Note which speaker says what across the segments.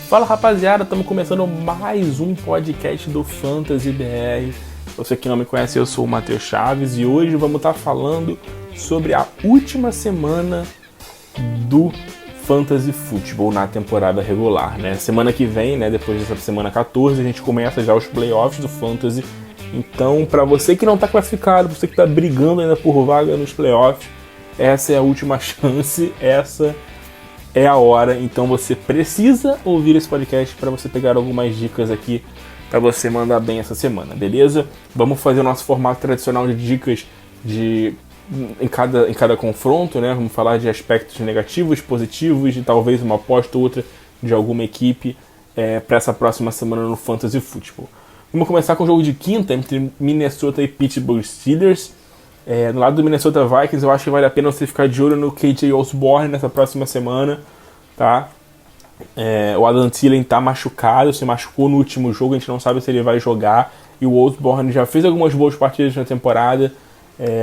Speaker 1: Fala rapaziada, estamos começando mais um podcast do Fantasy BR. Você que não me conhece, eu sou o Matheus Chaves e hoje vamos estar falando sobre a última semana do Fantasy Football na temporada regular, né? Semana que vem, né, depois dessa semana 14, a gente começa já os playoffs do Fantasy. Então, para você que não está classificado, você que está brigando ainda por vaga nos playoffs, essa é a última chance, essa é a hora. Então você precisa ouvir esse podcast para você pegar algumas dicas aqui para você mandar bem essa semana, beleza? Vamos fazer o nosso formato tradicional de dicas em cada confronto, né? Vamos falar de aspectos negativos, positivos e talvez uma aposta ou outra de alguma equipe para essa próxima semana no Fantasy Football. Vamos começar com o jogo de quinta entre Minnesota e Pittsburgh Steelers. No lado do Minnesota Vikings, eu acho que vale a pena você ficar de olho no KJ Osborne nessa próxima semana, tá? O Adam Thielen tá machucado, se machucou no último jogo, a gente não sabe se ele vai jogar. E o Osborne já fez algumas boas partidas na temporada.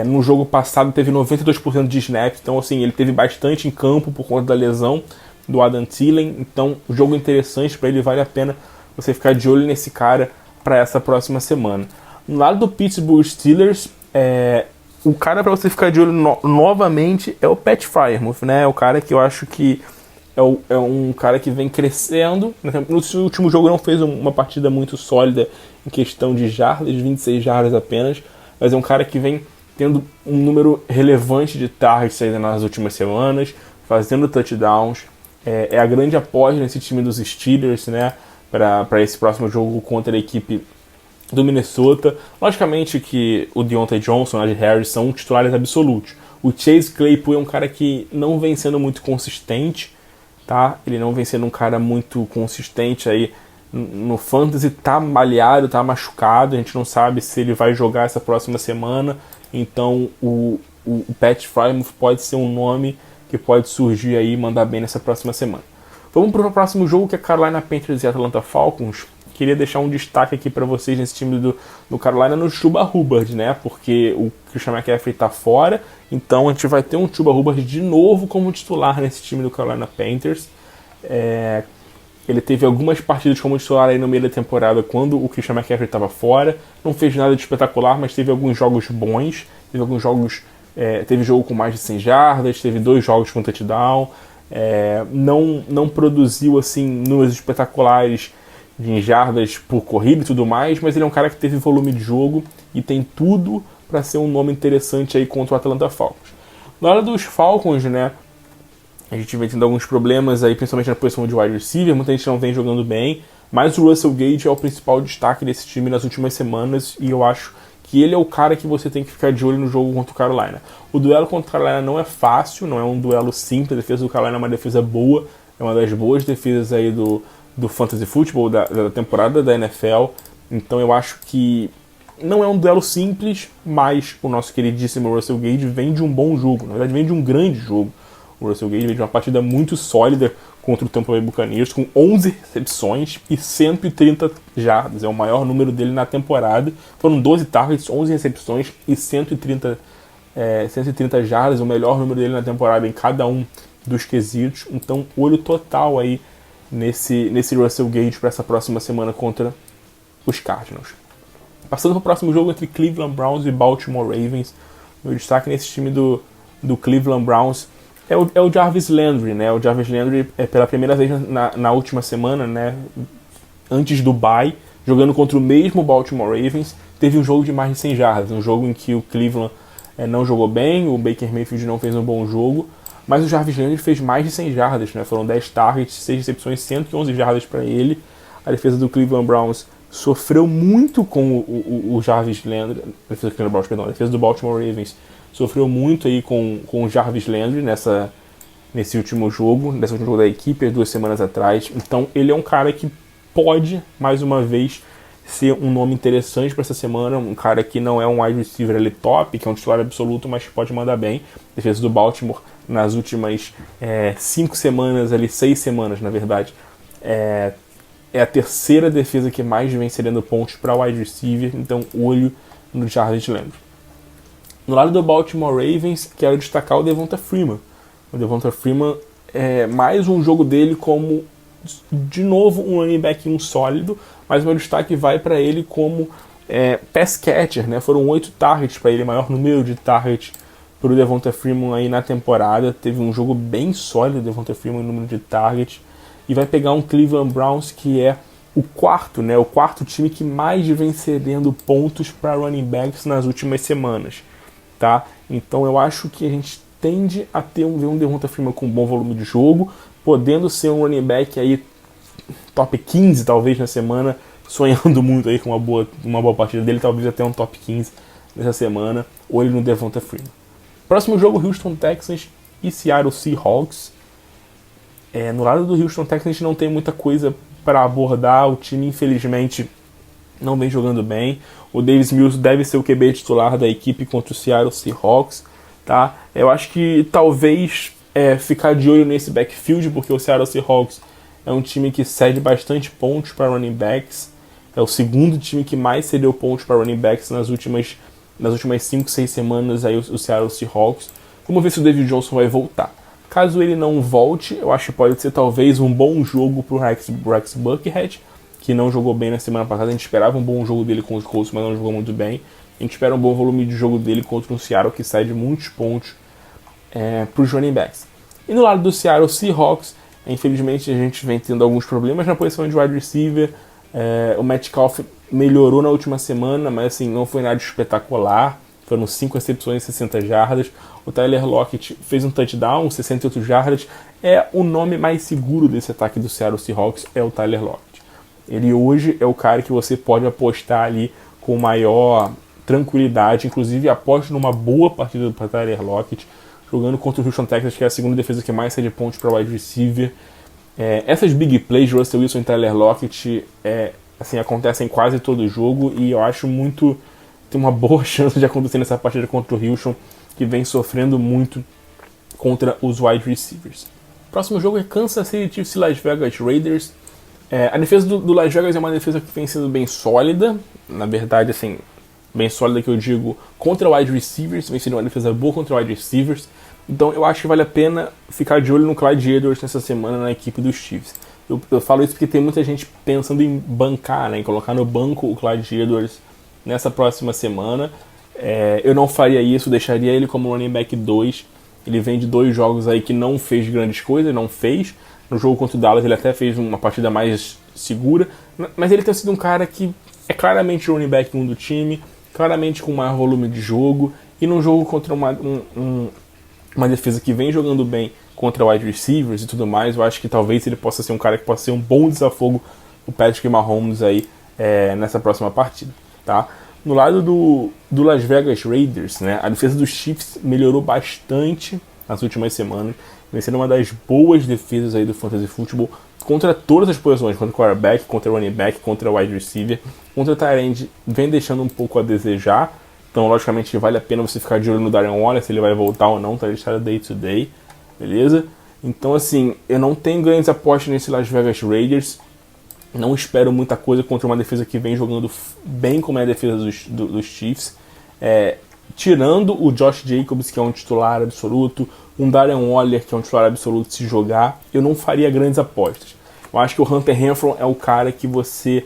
Speaker 1: No jogo passado teve 92% de snaps, então assim, ele teve bastante em campo por conta da lesão do Adam Thielen. Então, jogo interessante para ele, vale a pena você ficar de olho nesse cara para essa próxima semana. No lado do Pittsburgh Steelers, o cara para você ficar de olho novamente é o Pat Freiermuth, né? É o cara que eu acho que é um cara que vem crescendo. No último jogo não fez uma partida muito sólida em questão de jardas, 26 jardas apenas, mas é um cara que vem tendo um número relevante de targets aí nas últimas semanas, fazendo touchdowns. É a grande aposta nesse time dos Steelers, né? Para esse próximo jogo contra a equipe do Minnesota. Logicamente que o Deontay Johnson e o Najee Harris são titulares absolutos. O Chase Claypool é um cara que não vem sendo muito consistente, tá? Ele não vem sendo um cara muito consistente aí no Fantasy, tá malhado, tá machucado, a gente não sabe se ele vai jogar essa próxima semana, então o Pat Freiermuth pode ser um nome que pode surgir aí e mandar bem nessa próxima semana. Vamos para o próximo jogo, que é Carolina Panthers e Atlanta Falcons. Queria deixar um destaque aqui para vocês nesse time do Carolina no Chuba Hubbard, né? Porque o Christian McCaffrey está fora, então a gente vai ter um Chuba Hubbard de novo como titular nesse time do Carolina Panthers. Ele teve algumas partidas como titular aí no meio da temporada quando o Christian McCaffrey estava fora. Não fez nada de espetacular, mas teve alguns jogos bons. Teve jogo com mais de 100 jardas, teve 2 jogos com touchdown. Não produziu assim números espetaculares de jardas por corrida e tudo mais, mas ele é um cara que teve volume de jogo e tem tudo para ser um nome interessante aí contra o Atlanta Falcons. Na hora dos Falcons, né, a gente vem tendo alguns problemas aí, principalmente na posição de wide receiver, muita gente não vem jogando bem, mas o Russell Gage é o principal destaque desse time nas últimas semanas e eu acho que ele é o cara que você tem que ficar de olho no jogo contra o Carolina. O duelo contra o Carolina não é fácil, não é um duelo simples, a defesa do Carolina é uma defesa boa, é uma das boas defesas aí do Fantasy Football, da temporada da NFL, então eu acho que não é um duelo simples, mas o nosso queridíssimo Russell Gage vem de um bom jogo, na verdade vem de um grande jogo. O Russell Gage vem de uma partida muito sólida contra o Tampa Bay Buccaneers, com 11 recepções e 130 jardas, é o maior número dele na temporada. Foram 12 targets, 11 recepções e 130 jardas, o melhor número dele na temporada em cada um dos quesitos, então olho total aí nesse Russell Gage para essa próxima semana contra os Cardinals. Passando para o próximo jogo entre Cleveland Browns e Baltimore Ravens, meu destaque nesse time do Cleveland Browns é o Jarvis Landry, né? O Jarvis Landry pela primeira vez na última semana, né, antes do bye, jogando contra o mesmo Baltimore Ravens, teve um jogo de mais de 100 jardas, um jogo em que o Cleveland não jogou bem, o Baker Mayfield não fez um bom jogo, mas o Jarvis Landry fez mais de 100 jardas, né? Foram 10 targets, 6 recepções, 111 jardas para ele. A defesa do Cleveland Browns sofreu muito com o Jarvis Landry, a defesa do Baltimore Ravens sofreu muito aí com o Jarvis Landry nesse último jogo da equipe, 2 semanas atrás. Então ele é um cara que pode, mais uma vez, ser um nome interessante para essa semana, um cara que não é um wide receiver ali top, que é um titular absoluto, mas pode mandar bem. A defesa do Baltimore nas últimas 5 semanas, 6 semanas na verdade, é a terceira defesa que mais vem cedendo pontos para wide receiver, então olho no Jarvis Landry. No lado do Baltimore Ravens, quero destacar o Devonta Freeman. O Devonta Freeman mais um jogo dele como de novo um running back sólido, mas meu destaque vai para ele como pass catcher, né? Foram 8 targets para ele, maior número de targets para o Devonta Freeman aí na temporada. Teve um jogo bem sólido, Devonta Freeman, em número de targets, e vai pegar um Cleveland Browns que é o quarto time que mais vem cedendo pontos para running backs nas últimas semanas, tá? Então eu acho que a gente tende a ver um Devonta Freeman com um bom volume de jogo, podendo ser um running back aí top 15 talvez na semana, sonhando muito aí com uma boa partida dele, talvez até um top 15 nessa semana, olho no Devonta Freeman. Próximo jogo, Houston Texans e Seattle Seahawks. No lado do Houston Texans a gente não tem muita coisa para abordar, o time infelizmente não vem jogando bem. O Davis Mills deve ser o QB titular da equipe contra o Seattle Seahawks, tá? Eu acho que talvez ficar de olho nesse backfield, porque o Seattle Seahawks é um time que cede bastante pontos para running backs. É o segundo time que mais cedeu pontos para running backs nas últimas 5, 6 semanas aí, o Seattle Seahawks. Vamos ver se o David Johnson vai voltar. Caso ele não volte, eu acho que pode ser talvez um bom jogo para o Rex Burkhead, que não jogou bem na semana passada. A gente esperava um bom jogo dele com os Colts, mas não jogou muito bem. A gente espera um bom volume de jogo dele contra um Seattle que cede muitos pontos para os running backs. E no lado do Seattle Seahawks, infelizmente a gente vem tendo alguns problemas na posição de wide receiver. O Metcalf melhorou na última semana, mas assim, não foi nada espetacular. Foram 5 recepções e 60 jardas. O Tyler Lockett fez um touchdown, 68 jardas. O nome mais seguro desse ataque do Seattle Seahawks é o Tyler Lockett. Ele hoje é o cara que você pode apostar ali com maior tranquilidade. Inclusive, aposto numa boa partida para Tyler Lockett, jogando contra o Houston Texans, que é a segunda defesa que mais cede pontos para wide receiver. Essas big plays de Russell Wilson e Tyler Lockett acontecem quase todo jogo, e eu acho tem uma boa chance de acontecer nessa partida contra o Houston, que vem sofrendo muito contra os wide receivers. Próximo jogo é Kansas City Chiefs e Las Vegas Raiders. A defesa do Las Vegas é uma defesa que vem sendo bem sólida, na verdade, assim, bem sólida que eu digo, contra wide receivers, vem sendo uma defesa boa contra wide receivers. Então eu acho que vale a pena ficar de olho no Clyde Edwards nessa semana na equipe dos Chiefs. Eu falo isso porque tem muita gente pensando em bancar, né, em colocar no banco o Clyde Edwards nessa próxima semana. Eu não faria isso, deixaria ele como running back 2. Ele vem de 2 jogos aí que não fez grandes coisas, não fez. No jogo contra o Dallas ele até fez uma partida mais segura, mas ele tem sido um cara que é claramente o running back 1 do time, claramente com maior volume de jogo, e num jogo contra uma defesa que vem jogando bem contra wide receivers e tudo mais, eu acho que talvez ele possa ser um cara que possa ser um bom desafogo o Patrick Mahomes aí nessa próxima partida, tá? No lado do Las Vegas Raiders, né, a defesa dos Chiefs melhorou bastante nas últimas semanas, vem sendo uma das boas defesas aí do Fantasy Football contra todas as posições, contra o quarterback, contra o running back, contra o wide receiver, contra o tight end, vem deixando um pouco a desejar. Então, logicamente, vale a pena você ficar de olho no Darren Waller, se ele vai voltar ou não, tá listado day to day, beleza? Então, assim, eu não tenho grandes apostas nesse Las Vegas Raiders, não espero muita coisa contra uma defesa que vem jogando bem como é a defesa dos Chiefs. Tirando o Josh Jacobs, que é um titular absoluto, um Darren Waller, que é um titular absoluto se jogar, eu não faria grandes apostas. Eu acho que o Hunter Renfrow é o cara que você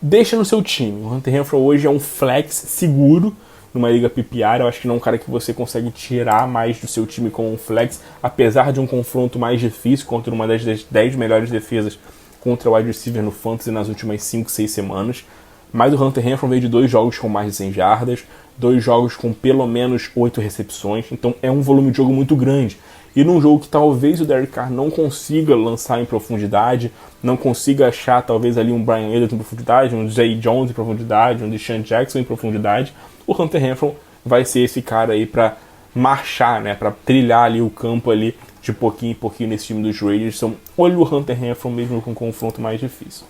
Speaker 1: deixa no seu time. O Hunter Renfrow hoje é um flex seguro numa liga PPR. Eu acho que não é um cara que você consegue tirar mais do seu time como um flex, apesar de um confronto mais difícil contra uma das 10 melhores defesas contra o wide receiver no Fantasy nas últimas 5, 6 semanas. Mas o Hunter Renfrow veio de 2 jogos com mais de 100 jardas, 2 jogos com pelo menos 8 recepções, então é um volume de jogo muito grande. E num jogo que talvez o Derek Carr não consiga lançar em profundidade, não consiga achar talvez ali um Brian Edwards em profundidade, um Zay Jones em profundidade, um Deshaun Jackson em profundidade, o Hunter Renfrow vai ser esse cara aí para marchar, né, para trilhar ali o campo ali de pouquinho em pouquinho nesse time dos Raiders. Então, olha o Hunter Renfrow mesmo com um confronto mais difícil.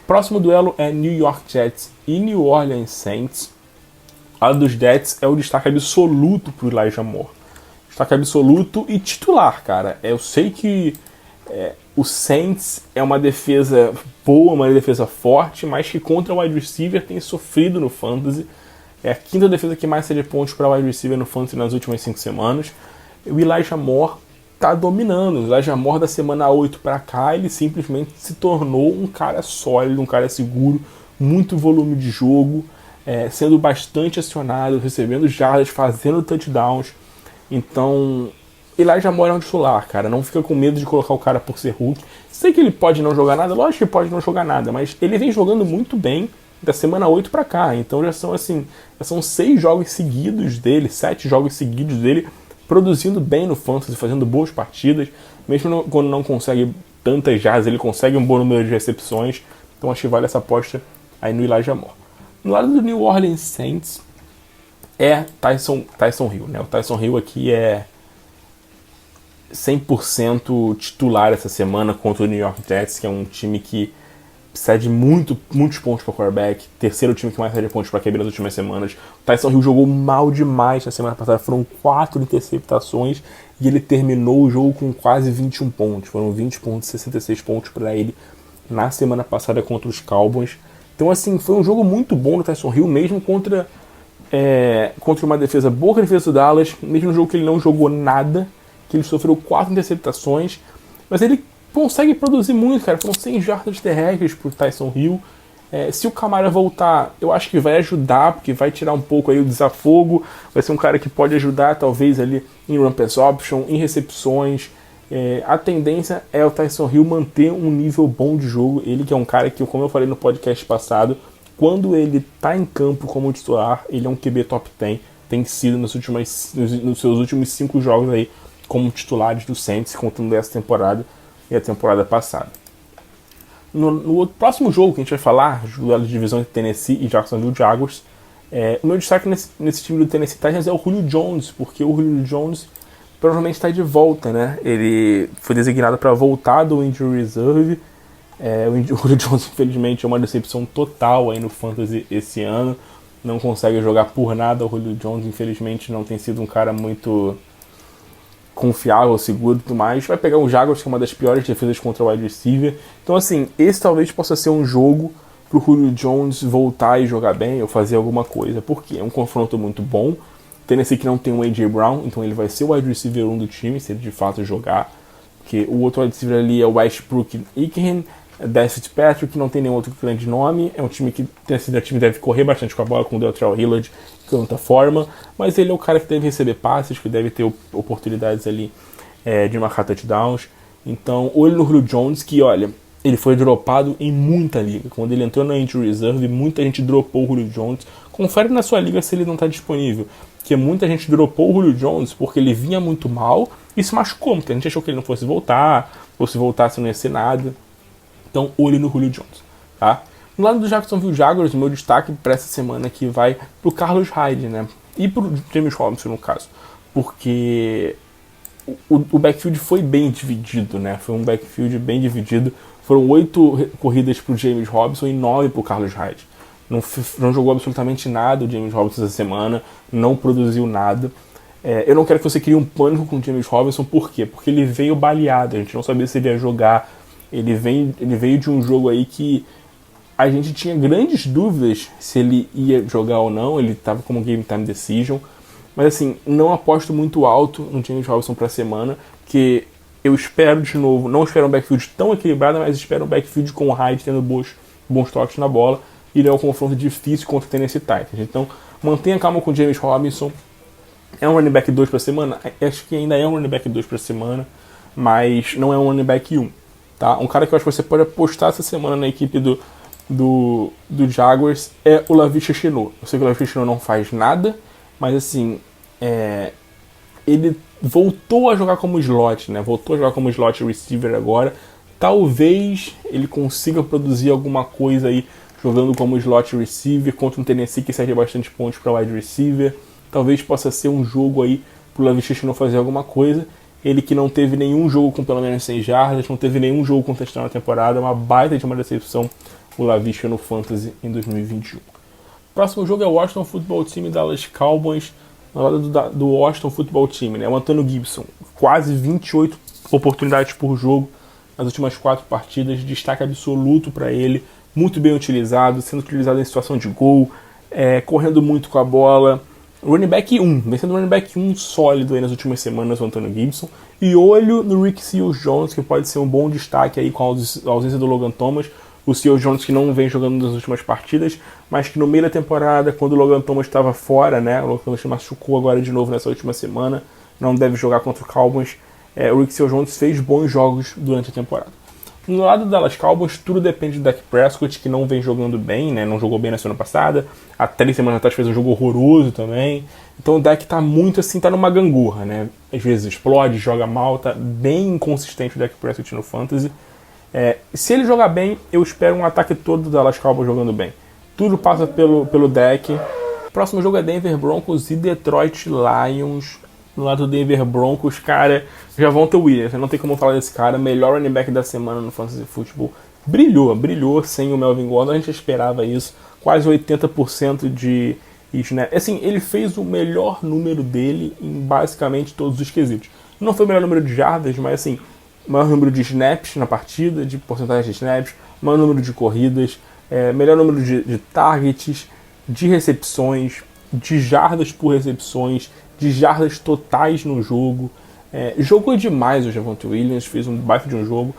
Speaker 1: Próximo duelo é New York Jets e New Orleans Saints. A dos Jets é o destaque absoluto para o Elijah Moore. Destaque absoluto e titular, cara. Eu sei que o Saints é uma defesa boa, uma defesa forte, mas que contra o wide receiver tem sofrido no Fantasy. É a 5ª defesa que mais cede pontos para o wide receiver no Fantasy nas últimas 5 semanas. O Elijah Moore tá dominando. O Elijah Moore da semana 8 para cá, ele simplesmente se tornou um cara sólido, um cara seguro, muito volume de jogo, sendo bastante acionado, recebendo jardas, fazendo touchdowns. Então, Elijah Moore é um titular, cara. Não fica com medo de colocar o cara por ser Hulk. Sei que ele pode não jogar nada, lógico que ele pode não jogar nada, mas ele vem jogando muito bem da semana 8 para cá. Então já são 6 jogos seguidos dele, 7 jogos seguidos dele, produzindo bem no fantasy, fazendo boas partidas. Mesmo quando não consegue tantas jardas, ele consegue um bom número de recepções. Então acho que vale essa aposta aí no Elijah Moore. No lado do New Orleans Saints é Tyson Hill, né? O Tyson Hill aqui é 100% titular essa semana contra o New York Jets, que é um time que cede muitos pontos para o quarterback, terceiro time que mais cede pontos para QB nas últimas semanas. O Tyson Hill jogou mal demais na semana passada, foram 4 interceptações e ele terminou o jogo com quase 21 pontos, foram 20 pontos, 66 pontos para ele na semana passada contra os Cowboys. Então assim, foi um jogo muito bom do Tyson Hill, mesmo contra uma defesa boa, a defesa do Dallas, mesmo no jogo que ele não jogou nada, que ele sofreu 4 interceptações, mas ele consegue produzir muito, cara. Foram 100 jardas terrestres pro Tyson Hill. Se o Kamara voltar, eu acho que vai ajudar, porque vai tirar um pouco aí o desafogo. Vai ser um cara que pode ajudar, talvez, ali em run pass option, em recepções. A tendência é o Tyson Hill manter um nível bom de jogo. Ele que é um cara que, como eu falei no podcast passado, quando ele tá em campo como titular, ele é um QB top 10. Tem sido nos seus últimos 5 jogos aí como titulares do Saints, contando essa temporada e a temporada passada. No próximo jogo que a gente vai falar, duelo de divisão de Tennessee e Jacksonville Jaguars, o meu destaque nesse time do Tennessee Titans é o Julio Jones, porque o Julio Jones provavelmente está de volta, né? Ele foi designado para voltar do injury reserve. O Julio Jones, infelizmente, é uma decepção total aí no Fantasy esse ano. Não consegue jogar por nada. O Julio Jones, infelizmente, não tem sido um cara muito confiável, seguro e tudo mais. Vai pegar o Jaguars, que é uma das piores defesas contra o wide receiver. Então, assim, esse talvez possa ser um jogo pro Julio Jones voltar e jogar bem ou fazer alguma coisa. Porque é um confronto muito bom. Tennessee que não tem o A.J. Brown, então ele vai ser o wide receiver 1 do time, se ele de fato jogar. Porque o outro wide receiver ali é o Westbrook Ikhine, Dez Fitzpatrick, que não tem nenhum outro grande nome. É um time que o time deve correr bastante com a bola, com o Deltrell Hillard, de tanta forma. Mas ele é o cara que deve receber passes, que deve ter oportunidades ali de marcar touchdowns. Então, olho no Julio Jones, que olha, ele foi dropado em muita liga. Quando ele entrou na injury reserve, muita gente dropou o Julio Jones. Confere na sua liga se ele não está disponível. Porque muita gente dropou o Julio Jones porque ele vinha muito mal e se machucou. Muita gente achou que ele não fosse voltar, ou se voltasse não ia ser nada. Então, olho no Julio Jones, tá? No lado do Jacksonville Jaguars, o meu destaque para essa semana aqui vai pro Carlos Hyde, né? E pro James Robinson, no caso. Porque o backfield foi bem dividido, né? Foi um backfield bem dividido. Foram 8 corridas pro James Robinson e 9 pro Carlos Hyde. Não jogou absolutamente nada o James Robinson essa semana, não produziu nada. Eu não quero que você crie um pânico com o James Robinson, por quê? Porque ele veio baleado, a gente não sabia se ele ia jogar. Ele veio de um jogo aí que a gente tinha grandes dúvidas se ele ia jogar ou não, ele estava como game time decision. Mas assim, não aposto muito alto no James Robinson para a semana, porque eu espero de novo, não espero um backfield tão equilibrado, mas espero um backfield com o Hyde tendo bons toques na bola. E é um confronto difícil contra o Tennessee Titans. Então, mantenha calma com o James Robinson. É um running back 2 para semana? Acho que ainda é um running back 2 para semana, mas não é um running back 1. Tá? Um cara que eu acho que você pode apostar essa semana na equipe do Jaguars é o Laviska Shenault. Eu sei que o Laviska Shenault não faz nada, mas assim, ele voltou a jogar como slot, né? Voltou a jogar como slot receiver agora. Talvez ele consiga produzir alguma coisa aí jogando como slot receiver contra um Tennessee que cede bastante pontos para wide receiver. Talvez possa ser um jogo aí pro Laviska Shenault fazer alguma coisa. Ele que não teve nenhum jogo com pelo menos 100 jardas, não teve nenhum jogo com touchdown na temporada, uma baita de uma decepção o Laviska no Fantasy em 2021. Próximo jogo é o Washington Football Team e Dallas Cowboys, na lado do Washington Football Team, né? O Antonio Gibson, quase 28 oportunidades por jogo nas últimas 4 partidas, destaque absoluto para ele, muito bem utilizado, sendo utilizado em situação de gol, correndo muito com a bola, Running back 1, vencendo o running back 1 sólido aí nas últimas semanas, o Antonio Gibson. E olho no Rick Seals-Jones, que pode ser um bom destaque aí com a ausência do Logan Thomas. O Seals-Jones que não vem jogando nas últimas partidas, mas que no meio da temporada, quando o Logan Thomas estava fora, né, o Logan Thomas se machucou agora de novo nessa última semana, não deve jogar contra o Cowboys. O Rick Seals-Jones fez bons jogos durante a temporada. No lado do Dallas Cowboys, tudo depende do Dak Prescott, que não vem jogando bem, né? Não jogou bem na semana passada. Há 3 semanas atrás fez um jogo horroroso também. Então o Dak tá muito assim, tá numa gangorra, né? Às vezes explode, joga mal, tá bem inconsistente o Dak Prescott no Fantasy. Se ele jogar bem, eu espero um ataque todo do Dallas Cowboys jogando bem. Tudo passa pelo Dak. Próximo jogo é Denver Broncos e Detroit Lions. No lado do Denver Broncos, cara, Javonte Williams, não tem como falar desse cara, melhor running back da semana no Fantasy Football. Brilhou sem o Melvin Gordon, a gente esperava isso, quase 80% de snap. Assim, ele fez o melhor número dele em basicamente todos os quesitos. Não foi o melhor número de jardas, mas assim, maior número de snaps na partida, de porcentagem de snaps, maior número de corridas, melhor número de targets, de recepções, de jardas por recepções, de jardas totais no jogo. Jogou demais o Javonte Williams, fez um baita de um jogo.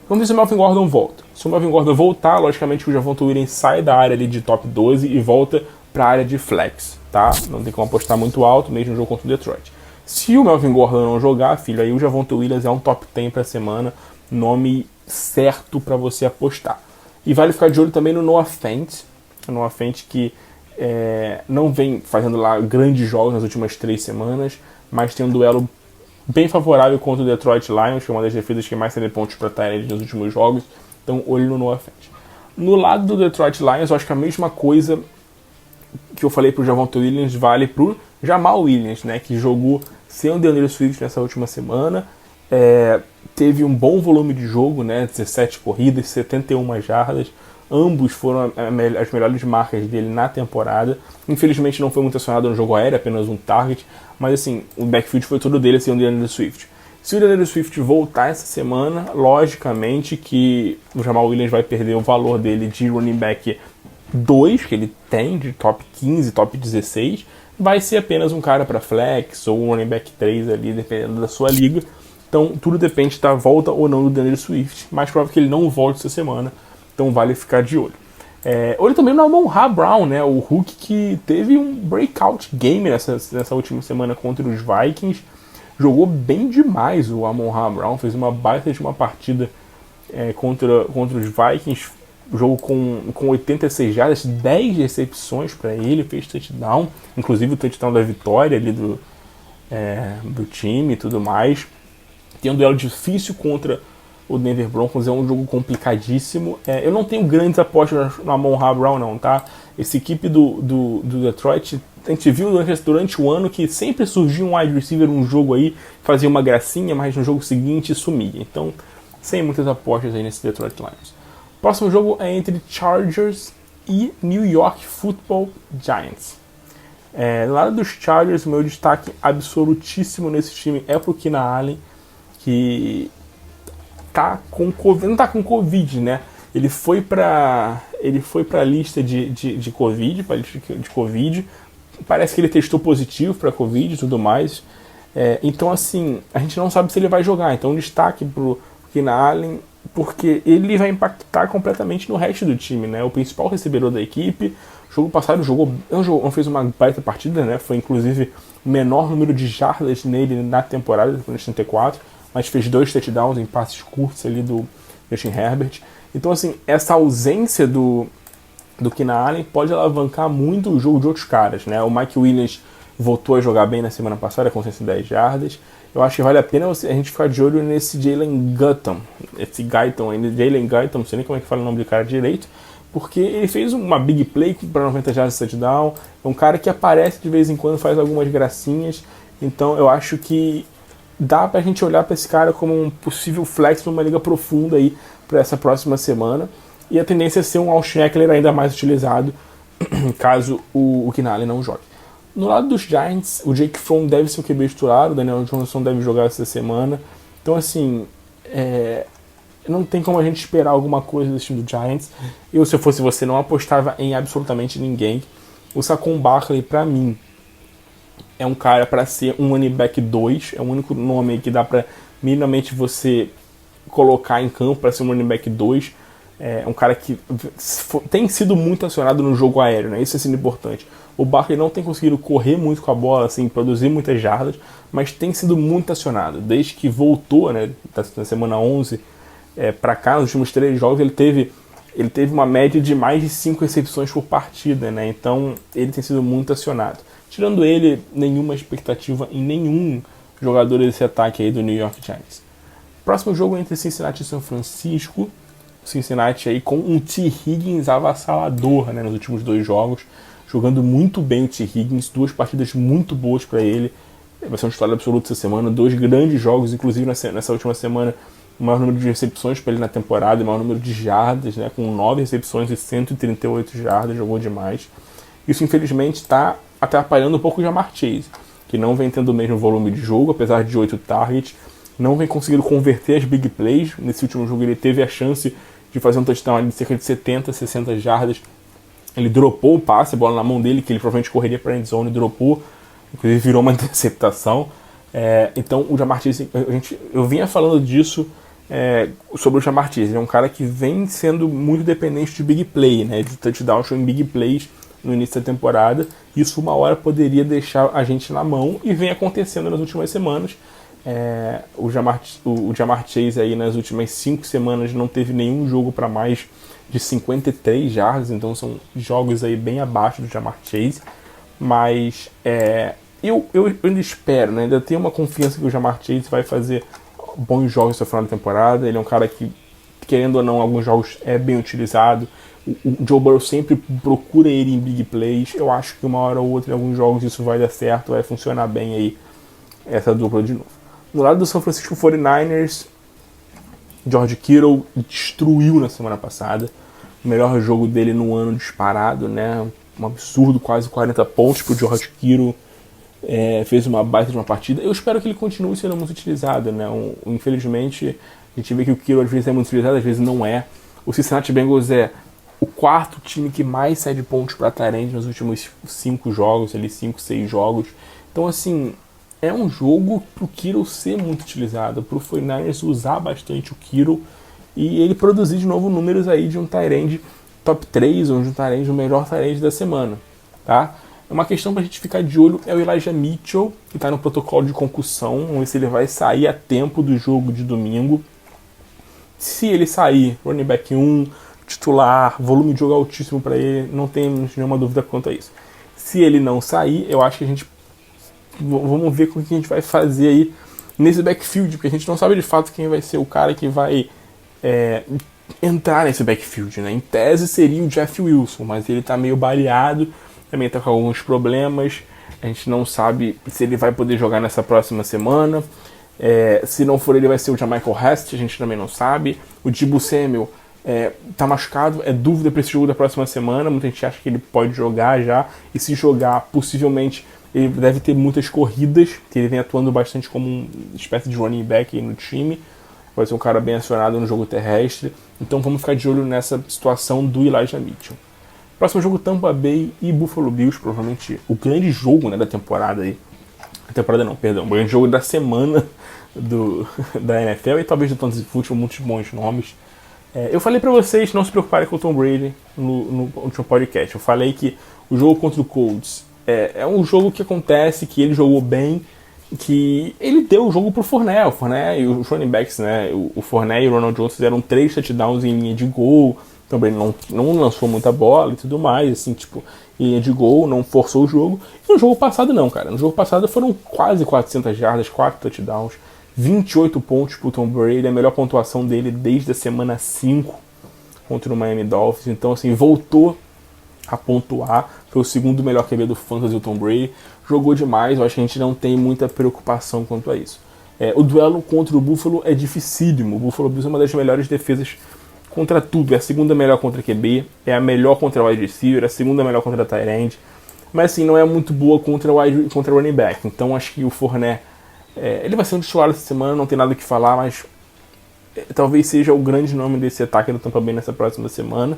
Speaker 1: Vamos ver se o Melvin Gordon volta. Se o Melvin Gordon voltar, logicamente o Javonte Williams sai da área ali de top 12 e volta para a área de flex, tá? Não tem como apostar muito alto, mesmo no jogo contra o Detroit. Se o Melvin Gordon não jogar, filho, aí o Javonte Williams é um top 10 para a semana, nome certo para você apostar. E vale ficar de olho também no Noah Fant, que não vem fazendo lá grandes jogos nas últimas 3 semanas, mas tem um duelo bem favorável contra o Detroit Lions, que é uma das defesas que mais tem pontos para Tyrande nos últimos jogos. Então, olho no Noah Fant. No lado do Detroit Lions, eu acho que a mesma coisa que eu falei pro Javonte Williams vale pro Jamal Williams, né, que jogou sem o DeAndre Swift nessa última semana. Teve um bom volume de jogo, né, 17 corridas, 71 jardas. Ambos foram as melhores marcas dele na temporada. Infelizmente não foi muito acionado no jogo aéreo, apenas um target. Mas assim, o backfield foi todo dele sem o DeAndre Swift. Se o DeAndre Swift voltar essa semana, logicamente que o Jamal Williams vai perder o valor dele de running back 2, que ele tem, de top 15, top 16. Vai ser apenas um cara para flex ou um running back 3 ali, dependendo da sua liga. Então tudo depende da volta ou não do DeAndre Swift. Mais provável que ele não volte essa semana. Então vale ficar de olho. Olho também no Amon-Ra Brown, né? O Hulk que teve um breakout game nessa última semana contra os Vikings. Jogou bem demais o Amon-Ra Brown. Fez uma baita de uma partida contra os Vikings. Jogo com 86 jardas, 10 recepções para ele. Fez touchdown. Inclusive o touchdown da vitória ali do time e tudo mais. Tem um duelo difícil contra o Denver Broncos, é um jogo complicadíssimo. Eu não tenho grandes apostas no Amon-Ra Brown não, tá? Essa equipe do Detroit, a gente viu durante o ano que sempre surgia um wide receiver, um jogo aí, fazia uma gracinha, mas no jogo seguinte sumia. Então, sem muitas apostas aí nesse Detroit Lions. Próximo jogo é entre Chargers e New York Football Giants. Do lado dos Chargers, o meu destaque absolutíssimo nesse time é pro Keenan Allen, que não tá com Covid, né? Ele foi pra lista de Covid, pra lista de Covid. Parece que ele testou positivo para Covid e tudo mais. Então, assim, a gente não sabe se ele vai jogar. Então, destaque pro Keenan Allen, porque ele vai impactar completamente no resto do time, né? O principal recebedor da equipe. Jogo passado não fez uma baita partida, né? Foi, inclusive, o menor número de jardas nele na temporada, depois de 34. Mas fez 2 touchdowns em passes curtos ali do Justin Herbert. Então, assim, essa ausência do Keenan Allen pode alavancar muito o jogo de outros caras, né? O Mike Williams voltou a jogar bem na semana passada, com 110 jardas. Eu acho que vale a pena a gente ficar de olho nesse Jalen Guyton. Jalen Guyton, não sei nem como é que fala o nome do cara direito, porque ele fez uma big play para 90 jardas de touchdown. É um cara que aparece de vez em quando, faz algumas gracinhas. Então, eu acho que dá pra gente olhar para esse cara como um possível flex numa liga profunda aí para essa próxima semana. E a tendência é ser um Austin Ekeler ainda mais utilizado caso o Keenan Allen não jogue. No lado dos Giants, o Jake Fromm deve ser o QB titular, o Daniel Johnson deve jogar essa semana. Então, assim, não tem como a gente esperar alguma coisa desse time do Giants. Eu, se eu fosse você, não apostava em absolutamente ninguém. O Saquon Barkley, pra mim, é um cara para ser um running back 2, é o único nome aí que dá para minimamente você colocar em campo para ser um running back 2. É um cara que tem sido muito acionado no jogo aéreo, né? Isso é sendo importante. O Barkley não tem conseguido correr muito com a bola, assim, produzir muitas jardas, mas tem sido muito acionado. Desde que voltou, né, na semana 11 para cá, nos últimos 3 jogos, ele teve uma média de mais de 5 recepções por partida, né? Então ele tem sido muito acionado. Tirando ele, nenhuma expectativa em nenhum jogador desse ataque aí do New York Giants. Próximo jogo entre Cincinnati e São Francisco. Cincinnati aí com um T. Higgins avassalador, né, nos últimos 2 jogos, jogando muito bem o T. Higgins, 2 partidas muito boas para ele, vai ser um titular absoluto essa semana, 2 grandes jogos, inclusive nessa última semana, o maior número de recepções para ele na temporada, o maior número de jardas, né, com 9 recepções e 138 jardas, jogou demais. Isso infelizmente está atrapalhando um pouco o Ja'Marr Chase, que não vem tendo o mesmo volume de jogo, apesar de 8 targets, não vem conseguindo converter as big plays. Nesse último jogo ele teve a chance de fazer um touchdown de cerca de 70, 60 jardas. Ele dropou o passe, a bola na mão dele, que ele provavelmente correria para a end zone, dropou, inclusive virou uma interceptação. Então o Ja'Marr Chase, eu vinha falando disso sobre o Ja'Marr Chase. Ele é um cara que vem sendo muito dependente de big play, né, de touchdowns em big plays no início da temporada. Isso uma hora poderia deixar a gente na mão e vem acontecendo nas últimas semanas. O Ja'Marr Chase aí nas últimas 5 semanas não teve nenhum jogo para mais de 53 jardas, então são jogos aí bem abaixo do Ja'Marr Chase, mas eu ainda espero, né, ainda tenho uma confiança que o Ja'Marr Chase vai fazer bons jogos no final da temporada. Ele é um cara que, querendo ou não, alguns jogos é bem utilizado. O Joe Burrow sempre procura ele em big plays. Eu acho que uma hora ou outra em alguns jogos isso vai dar certo, vai funcionar bem aí essa dupla de novo. No lado do San Francisco 49ers, George Kittle destruiu na semana passada. O melhor jogo dele no ano disparado, né? Um absurdo, quase 40 pontos pro George Kittle. Fez uma baita de uma partida. Eu espero que ele continue sendo muito utilizado, né? Infelizmente, a gente vê que o Kittle às vezes é muito utilizado, às vezes não é. O Cincinnati Bengals é o 4º time que mais cede pontos para tight end nos últimos 5 jogos, ali 5, 6 jogos. Então, assim, é um jogo pro Kittle ser muito utilizado, pro 49ers usar bastante o Kittle e ele produzir de novo números aí de um tight end top 3 ou de um tight end, o melhor tight end da semana, tá? Uma questão pra gente ficar de olho é o Elijah Mitchell, que tá no protocolo de concussão, vamos ver se ele vai sair a tempo do jogo de domingo. Se ele sair, running back 1, titular, volume de jogo altíssimo para ele, não temos nenhuma dúvida quanto a isso. Se ele não sair, eu acho que a gente vamos ver o que a gente vai fazer aí nesse backfield, porque a gente não sabe de fato quem vai ser o cara que vai entrar nesse backfield, né? Em tese seria o Jeff Wilson, mas ele tá meio baleado, também tá com alguns problemas, a gente não sabe se ele vai poder jogar nessa próxima semana. Se não for ele, vai ser o Jermichael Hest, a gente também não sabe. O Deebo Samuel tá machucado, é dúvida para esse jogo da próxima semana, muita gente acha que ele pode jogar já, e se jogar, possivelmente ele deve ter muitas corridas, que ele vem atuando bastante como uma espécie de running back aí no time, vai ser um cara bem acionado no jogo terrestre, então vamos ficar de olho nessa situação do Elijah Mitchell. Próximo jogo, Tampa Bay e Buffalo Bills, provavelmente o grande jogo, né, da temporada aí. Temporada não, perdão, o grande jogo da semana da NFL e talvez do Fantasy Football, muitos bons nomes. Eu falei pra vocês não se preocuparem com o Tom Brady no último podcast. Eu falei que o jogo contra o Colts é um jogo que acontece, que ele jogou bem, que ele deu o jogo pro Fournette. O Fournette e os running backs, né? O Fournette e o Ronald Jones fizeram 3 touchdowns em linha de gol. Também não lançou muita bola e tudo mais, assim, tipo, em linha de gol, não forçou o jogo. E no jogo passado não, cara. No jogo passado foram quase 400 jardas, 4 touchdowns, 28 pontos pro Tom Brady, a melhor pontuação dele desde a semana 5 contra o Miami Dolphins. Então, assim, voltou a pontuar. Foi o segundo melhor QB do Fantasy, o Tom Brady. Jogou demais, eu acho que a gente não tem muita preocupação quanto a isso. O duelo contra o Buffalo é dificílimo. O Buffalo Bills é uma das melhores defesas contra tudo. É a segunda melhor contra QB, é a melhor contra o wide receiver, é a segunda melhor contra a tight end. Mas, assim, não é muito boa contra o running back. Então, acho que o Fournette ele vai ser um titular essa semana, não tem nada o que falar, mas talvez seja o grande nome desse ataque do Tampa Bay nessa próxima semana,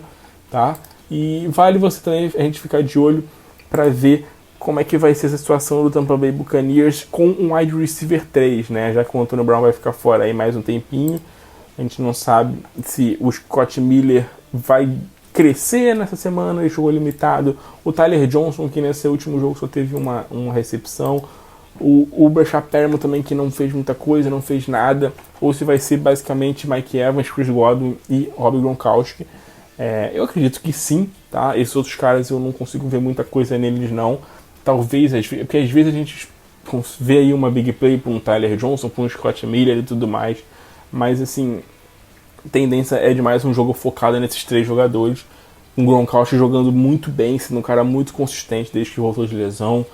Speaker 1: tá? E vale você também a gente ficar de olho para ver como é que vai ser essa situação do Tampa Bay Buccaneers com um wide receiver 3, né? Já que o Antonio Brown vai ficar fora aí mais um tempinho. A gente não sabe se o Scott Miller vai crescer nessa semana, ele jogou limitado. O Tyler Johnson, que nesse último jogo só teve uma recepção. O Brashad Perriman também, que não fez muita coisa, não fez nada. Ou se vai ser basicamente Mike Evans, Chris Godwin e Rob Gronkowski. Eu acredito que sim, tá? Esses outros caras eu não consigo ver muita coisa neles, não. Talvez, porque às vezes a gente vê aí uma big play para um Tyler Johnson, para um Scott Miller e tudo mais. Mas assim, a tendência é de mais um jogo focado nesses 3 jogadores. Um Gronkowski jogando muito bem, sendo um cara muito consistente desde que voltou de lesão.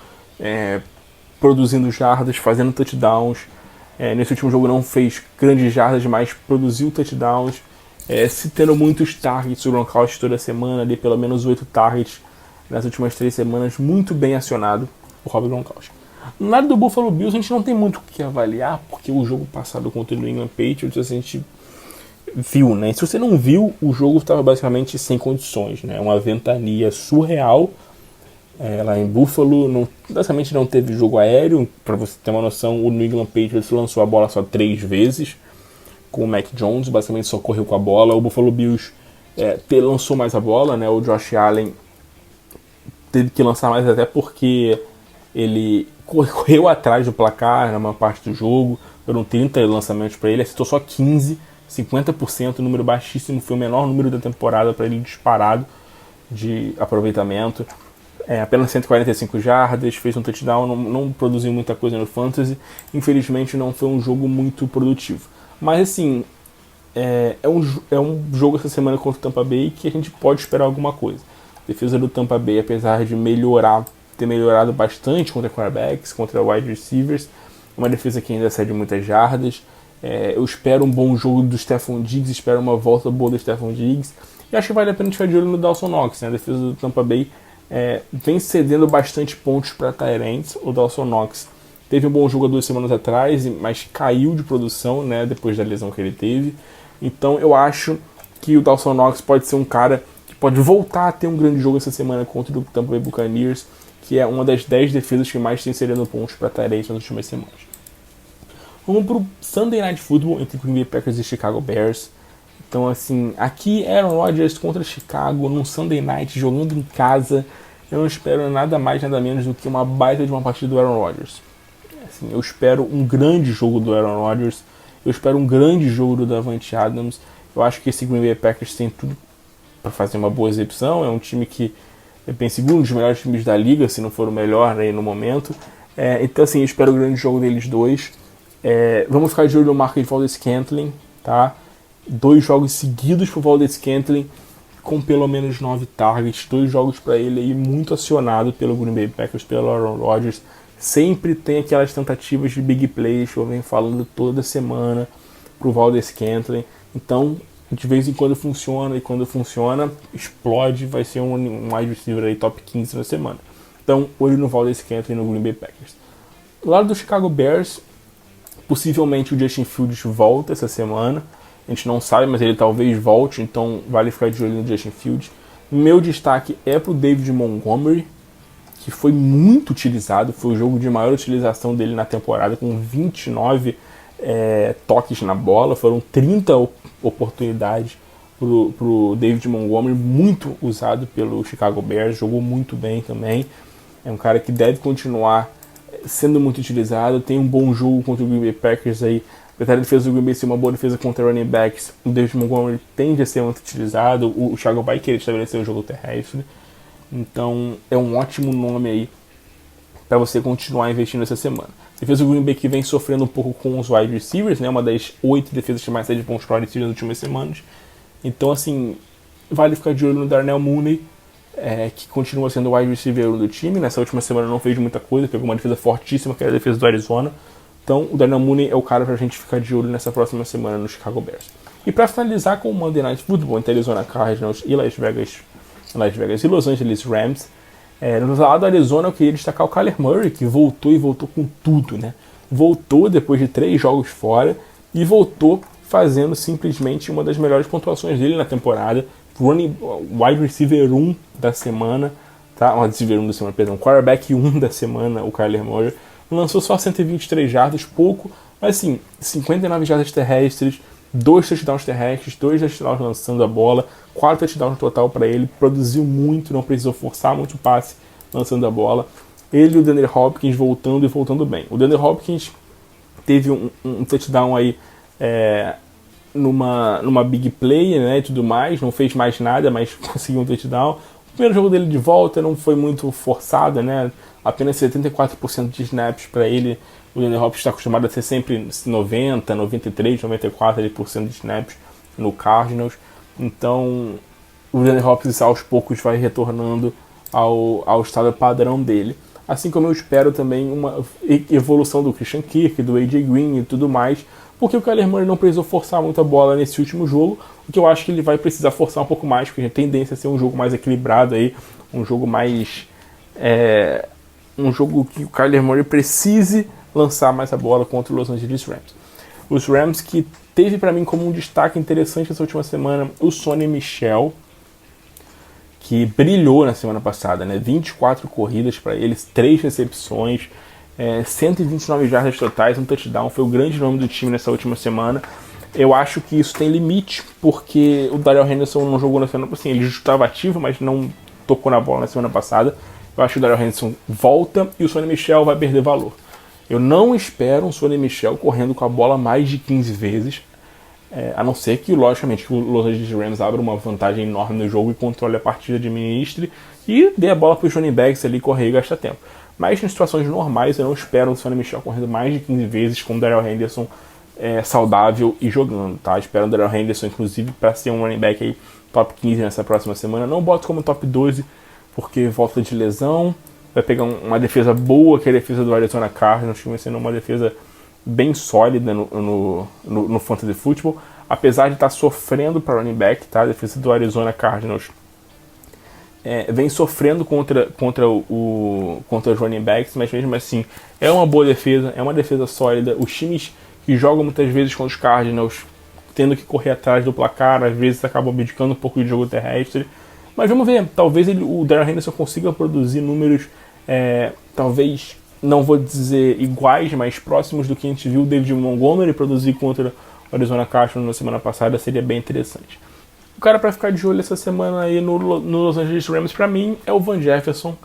Speaker 1: Produzindo jardas, fazendo touchdowns. Nesse último jogo não fez grandes jardas, mas produziu touchdowns. Se tendo muitos targets, o Gronkowski toda semana, ali pelo menos 8 targets nas últimas 3 semanas, muito bem acionado o Rob Gronkowski. No lado do Buffalo Bills, a gente não tem muito o que avaliar, porque o jogo passado contra o New England Patriots, a gente viu, né? Se você não viu, o jogo estava basicamente sem condições, né? Uma ventania surreal. Lá em Buffalo, basicamente não teve jogo aéreo. Para você ter uma noção, o New England Patriots lançou a bola só 3 vezes com o Mac Jones, basicamente só correu com a bola. O Buffalo Bills lançou mais a bola, né? O Josh Allen teve que lançar mais, até porque ele correu atrás do placar na maior parte do jogo. Foram 30 lançamentos para ele, acertou só 15, 50%, número baixíssimo, foi o menor número da temporada para ele disparado de aproveitamento. Apenas 145 jardas, fez um touchdown, não produziu muita coisa no fantasy. Infelizmente não foi um jogo muito produtivo. Mas assim, é um jogo essa semana contra o Tampa Bay que a gente pode esperar alguma coisa. A defesa do Tampa Bay, apesar de ter melhorado bastante contra quarterbacks, contra wide receivers, uma defesa que ainda cede muitas jardas. Eu espero um bom jogo do Stephon Diggs, espero uma volta boa do Stephon Diggs. E acho que vale a pena ficar de olho no Dawson Knox, né? A defesa do Tampa Bay vem cedendo bastante pontos para tight ends. O Dawson Knox teve um bom jogo há 2 semanas atrás, mas caiu de produção, né, depois da lesão que ele teve. Então eu acho que o Dawson Knox pode ser um cara que pode voltar a ter um grande jogo essa semana contra o Tampa Bay Buccaneers, que é uma das 10 defesas que mais tem cedendo pontos para tight ends nas últimas semanas. Vamos para o Sunday Night Football entre Green Bay Packers e Chicago Bears. Então, assim, aqui Aaron Rodgers contra Chicago, num Sunday Night, jogando em casa. Eu não espero nada mais, nada menos do que uma baita de uma partida do Aaron Rodgers. Assim, eu espero um grande jogo do Aaron Rodgers. Eu espero um grande jogo do Davante Adams. Eu acho que esse Green Bay Packers tem tudo para fazer uma boa exibição. É um time que é segundo dos melhores times da liga, se não for o melhor aí no momento. Então, assim, eu espero o grande jogo deles dois. Vamos ficar de olho no Marquez Valdes-Scantling, tá? 2 jogos seguidos pro Valdes-Scantling com pelo menos 9 targets, 2 jogos para ele aí muito acionado pelo Green Bay Packers, pelo Aaron Rodgers. Sempre tem aquelas tentativas de big plays que eu venho falando toda semana pro Valdes-Scantling. Então, de vez em quando funciona, e quando funciona, explode, vai ser um wide receiver aí top 15 na semana. Então, olho no Valdes-Scantling no Green Bay Packers. Do lado do Chicago Bears, possivelmente o Justin Fields volta essa semana. A gente não sabe, mas ele talvez volte, então vale ficar de olho no Justin Fields. Meu destaque é pro David Montgomery, que foi muito utilizado, foi o jogo de maior utilização dele na temporada, com 29 toques na bola, foram 30 oportunidades pro David Montgomery, muito usado pelo Chicago Bears, jogou muito bem também. É um cara que deve continuar sendo muito utilizado, tem um bom jogo contra o Green Bay Packers aí. Apesar da defesa do Green Bay ser uma boa defesa contra running backs, o David Montgomery tende a ser muito utilizado. O Chicago vai querer estabelecer o jogo terrestre. Então é um ótimo nome aí para você continuar investindo essa semana. A defesa do Green Bay que vem sofrendo um pouco com os wide receivers, né? Uma das 8 defesas que mais cede pontos para wide receivers nas últimas semanas. Então, assim, vale ficar de olho no Darnell Mooney, que continua sendo o wide receiver do time. Nessa última semana não fez muita coisa, pegou uma defesa fortíssima, que era a defesa do Arizona. Então, o Darnell Mooney é o cara pra gente ficar de olho nessa próxima semana no Chicago Bears. E para finalizar com o Monday Night Football entre Arizona Cardinals e Las Vegas e Los Angeles Rams, no lado do Arizona eu queria destacar o Kyler Murray, que voltou com tudo, né? Voltou depois de 3 jogos fora e voltou fazendo simplesmente uma das melhores pontuações dele na temporada. Wide receiver 1 da semana, tá? Receiver 1 da semana, perdão. Quarterback 1 da semana, o Kyler Murray. Lançou só 123 jardas, pouco, mas assim, 59 jardas terrestres, 2 touchdowns terrestres, 2 touchdowns lançando a bola, 4 touchdowns no total para ele, produziu muito, não precisou forçar muito o passe lançando a bola. Ele e o DeAndre Hopkins voltando e voltando bem. O DeAndre Hopkins teve um touchdown aí numa big play, né, e tudo mais, não fez mais nada, mas conseguiu um touchdown. O primeiro jogo dele de volta não foi muito forçado, né, apenas 74% de snaps para ele. O DeAndre Hopkins está acostumado a ser sempre 90, 93, 94% de snaps no Cardinals. Então, o DeAndre Hopkins aos poucos vai retornando ao estado padrão dele. Assim como eu espero também uma evolução do Christian Kirk, do AJ Green e tudo mais, porque o Kyler Murray não precisou forçar muita bola nesse último jogo, o que eu acho que ele vai precisar forçar um pouco mais, porque a tendência a ser um jogo mais equilibrado aí, um jogo mais... um jogo que o Kyler Murray precise lançar mais a bola contra o Los Angeles Rams. Os Rams que teve para mim como um destaque interessante essa última semana, o Sonny Michel, que brilhou na semana passada, né? 24 corridas para eles, 3 recepções, 129 jardas totais, um touchdown, foi o grande nome do time nessa última semana. Eu acho que isso tem limite, porque o Darrell Henderson não jogou na semana passada, assim, ele estava ativo, mas não tocou na bola na semana passada. Eu acho que o Darrell Henderson volta e o Sonny Michel vai perder valor. Eu não espero um Sonny Michel correndo com a bola mais de 15 vezes, a não ser que, logicamente, que o Los Angeles Rams abra uma vantagem enorme no jogo e controle a partida, administre e dê a bola para os running backs ali correr e gastar tempo. Mas em situações normais eu não espero o Sonny Michel correndo mais de 15 vezes com o Darrell Henderson saudável e jogando, tá? Espero o Darrell Henderson, inclusive, para ser um running back aí top 15 nessa próxima semana. Não boto como top 12, porque volta de lesão, vai pegar uma defesa boa, que é a defesa do Arizona Cardinals, que vai sendo uma defesa bem sólida no Fantasy Football, apesar de estar sofrendo para running back, tá? A defesa do Arizona Cardinals vem sofrendo contra os running backs, mas mesmo assim é uma boa defesa, é uma defesa sólida. Os times que jogam muitas vezes com os Cardinals tendo que correr atrás do placar, às vezes acabam abdicando um pouco de jogo terrestre, mas vamos ver, talvez o Darrell Henderson consiga produzir números, talvez, não vou dizer iguais, mas próximos do que a gente viu o David Montgomery produzir contra o Arizona Cardinals na semana passada. Seria bem interessante. O cara para ficar de olho essa semana aí no Los Angeles Rams, para mim, é o Van Jefferson.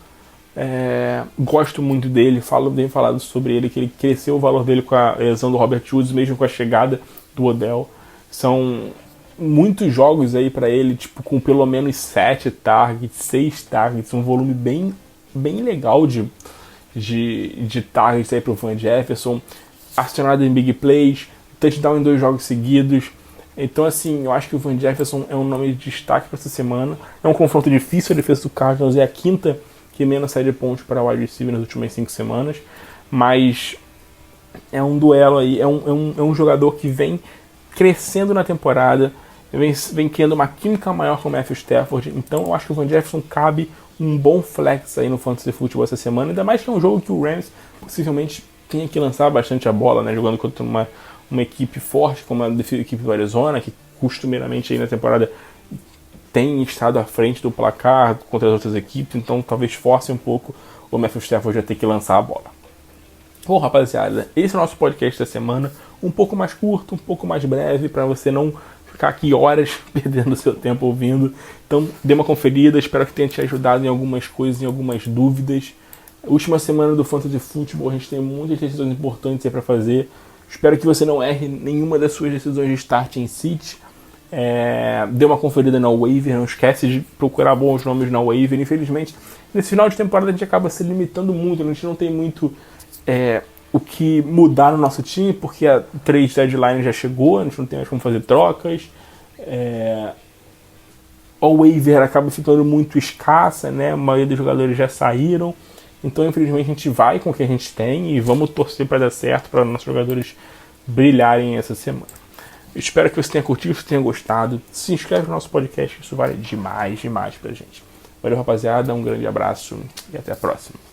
Speaker 1: Gosto muito dele, tenho falado sobre ele, que ele cresceu o valor dele com a lesão do Robert Woods, mesmo com a chegada do Odell. São muitos jogos aí para ele, tipo, com pelo menos 7 targets, 6 targets, um volume bem legal de targets aí pro Van Jefferson, acionado em big plays, touchdown em 2 jogos seguidos. Então, assim, eu acho que o Van Jefferson é um nome de destaque para essa semana. É um confronto difícil, a defesa do Cardinals é a quinta que menos sai de pontos para wide receiver nas últimas 5 semanas, mas é um duelo aí, é um jogador que vem crescendo na temporada, vem criando uma química maior com o Matthew Stafford. Então eu acho que o Van Jefferson cabe um bom flex aí no Fantasy Football essa semana, ainda mais que é um jogo que o Rams possivelmente tenha que lançar bastante a bola, né, jogando contra uma equipe forte como a equipe do Arizona, que costumeiramente aí na temporada tem estado à frente do placar contra as outras equipes, então talvez force um pouco o Matthew Stafford a ter que lançar a bola. Bom, rapaziada, esse é o nosso podcast da semana, um pouco mais curto, um pouco mais breve, para você não ficar aqui horas perdendo seu tempo ouvindo. Então dê uma conferida, espero que tenha te ajudado em algumas coisas, em algumas dúvidas. Última semana do Fantasy Football, a gente tem muitas decisões importantes aí para fazer. Espero que você não erre nenhuma das suas decisões de start em sit. Dê uma conferida na waiver, não esquece de procurar bons nomes na waiver. Infelizmente, nesse final de temporada a gente acaba se limitando muito, a gente não tem muito o que mudar no nosso time, porque a 3 deadline já chegou, a gente não tem mais como fazer trocas. O waiver acaba ficando muito escassa, né? A maioria dos jogadores já saíram. Então, infelizmente, a gente vai com o que a gente tem e vamos torcer para dar certo, para nossos jogadores brilharem essa semana. Eu espero que você tenha curtido, que você tenha gostado. Se inscreve no nosso podcast, isso vale demais pra gente. Valeu, rapaziada, um grande abraço e até a próxima.